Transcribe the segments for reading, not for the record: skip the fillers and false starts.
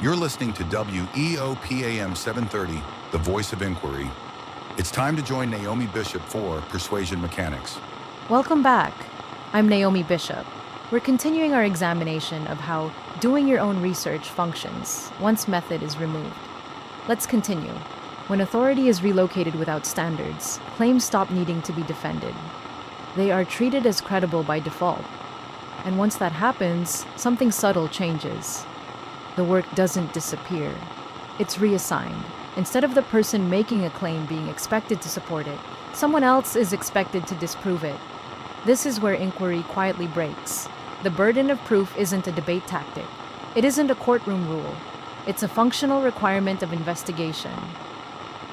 You're listening to WEOPAM 730, the voice of inquiry. It's time to join Naomi Bishop for Persuasion Mechanics. Welcome back. I'm Naomi Bishop. We're continuing our examination of how doing your own research functions once method is removed. Let's continue. When authority is relocated without standards, claims stop needing to be defended. They are treated as credible by default. And once that happens, something subtle changes. The work doesn't disappear. It's reassigned. Instead of the person making a claim being expected to support it, someone else is expected to disprove it. This is where inquiry quietly breaks. The burden of proof isn't a debate tactic. It isn't a courtroom rule. It's a functional requirement of investigation.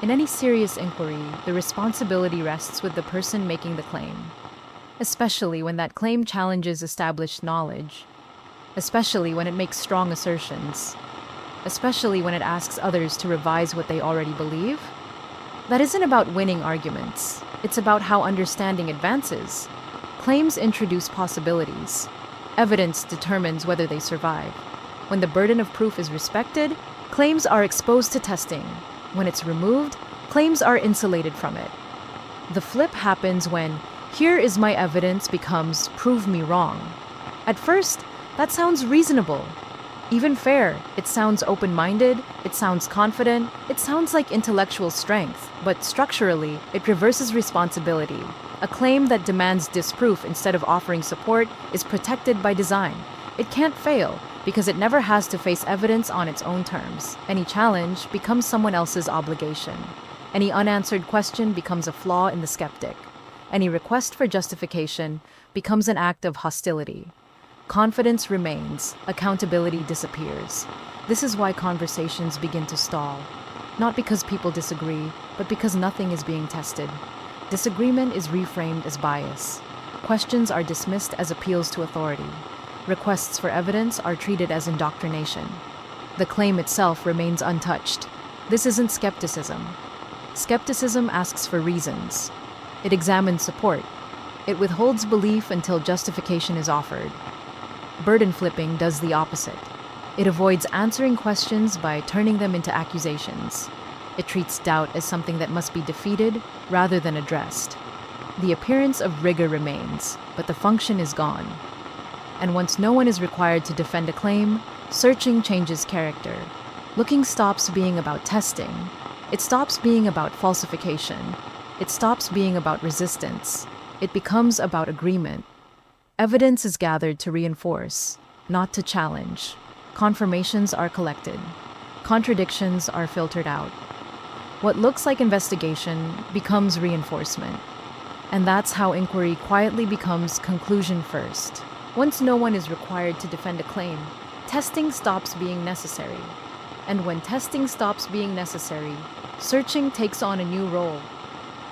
In any serious inquiry, the responsibility rests with the person making the claim, especially when that claim challenges established knowledge, especially when it makes strong assertions, especially when it asks others to revise what they already believe. That isn't about winning arguments. It's about how understanding advances. Claims introduce possibilities. Evidence determines whether they survive. When the burden of proof is respected, claims are exposed to testing. When it's removed, claims are insulated from it. The flip happens when "here is my evidence" becomes "prove me wrong." At first, that sounds reasonable, even fair. It sounds open-minded, it sounds confident, it sounds like intellectual strength, but structurally, it reverses responsibility. A claim that demands disproof instead of offering support is protected by design. It can't fail because it never has to face evidence on its own terms. Any challenge becomes someone else's obligation. Any unanswered question becomes a flaw in the skeptic. Any request for justification becomes an act of hostility. Confidence remains, accountability disappears. This is why conversations begin to stall. Not because people disagree, but because nothing is being tested. Disagreement is reframed as bias. Questions are dismissed as appeals to authority. Requests for evidence are treated as indoctrination. The claim itself remains untouched. This isn't skepticism. Skepticism asks for reasons. It examines support. It withholds belief until justification is offered. Burden flipping does the opposite. It avoids answering questions by turning them into accusations. It treats doubt as something that must be defeated rather than addressed. The appearance of rigor remains, but the function is gone. And once no one is required to defend a claim, searching changes character. Looking stops being about testing. It stops being about falsification. It stops being about resistance. It becomes about agreement. Evidence is gathered to reinforce, not to challenge. Confirmations are collected. Contradictions are filtered out. What looks like investigation becomes reinforcement. And that's how inquiry quietly becomes conclusion first. Once no one is required to defend a claim, testing stops being necessary. And when testing stops being necessary, searching takes on a new role.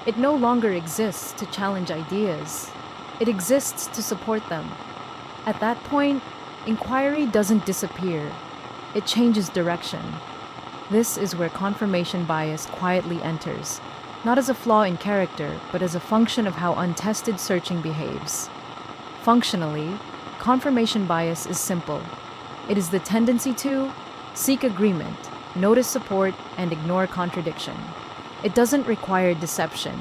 It no longer exists to challenge ideas. It exists to support them. At that point, inquiry doesn't disappear. It changes direction. This is where confirmation bias quietly enters, not as a flaw in character, but as a function of how untested searching behaves. Functionally, confirmation bias is simple. It is the tendency to seek agreement, notice support, and ignore contradiction. It doesn't require deception.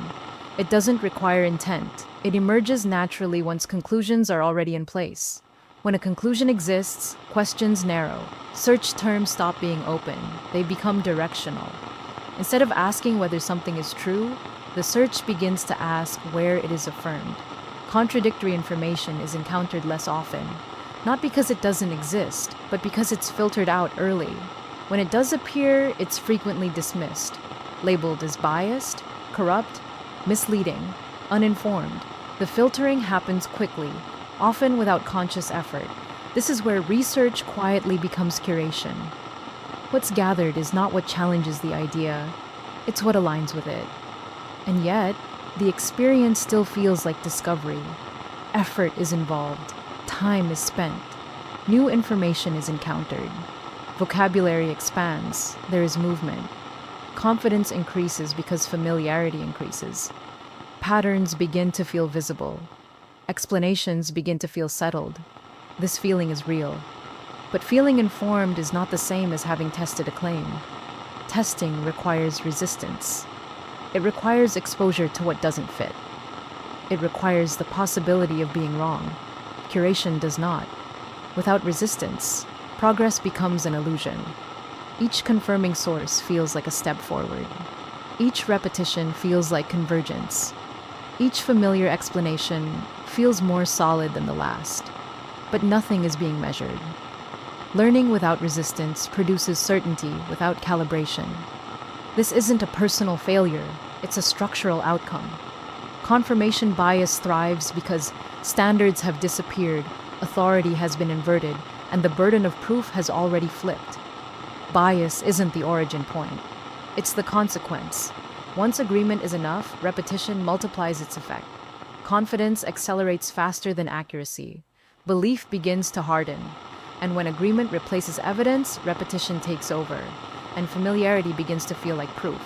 It doesn't require intent. It emerges naturally once conclusions are already in place. When a conclusion exists, questions narrow. Search terms stop being open. They become directional. Instead of asking whether something is true, the search begins to ask where it is affirmed. Contradictory information is encountered less often, not because it doesn't exist, but because it's filtered out early. When it does appear, it's frequently dismissed, labeled as biased, corrupt, misleading, uninformed. The filtering happens quickly, often without conscious effort. This is where research quietly becomes curation. What's gathered is not what challenges the idea, it's what aligns with it. And yet, the experience still feels like discovery. Effort is involved, time is spent, new information is encountered. Vocabulary expands, there is movement. Confidence increases because familiarity increases. Patterns begin to feel visible. Explanations begin to feel settled. This feeling is real. But feeling informed is not the same as having tested a claim. Testing requires resistance. It requires exposure to what doesn't fit. It requires the possibility of being wrong. Curation does not. Without resistance, progress becomes an illusion. Each confirming source feels like a step forward. Each repetition feels like convergence. Each familiar explanation feels more solid than the last. But nothing is being measured. Learning without resistance produces certainty without calibration. This isn't a personal failure, it's a structural outcome. Confirmation bias thrives because standards have disappeared, authority has been inverted, and the burden of proof has already flipped. Bias isn't the origin point, it's the consequence. Once agreement is enough, repetition multiplies its effect. Confidence accelerates faster than accuracy. Belief begins to harden. And when agreement replaces evidence, repetition takes over, and familiarity begins to feel like proof.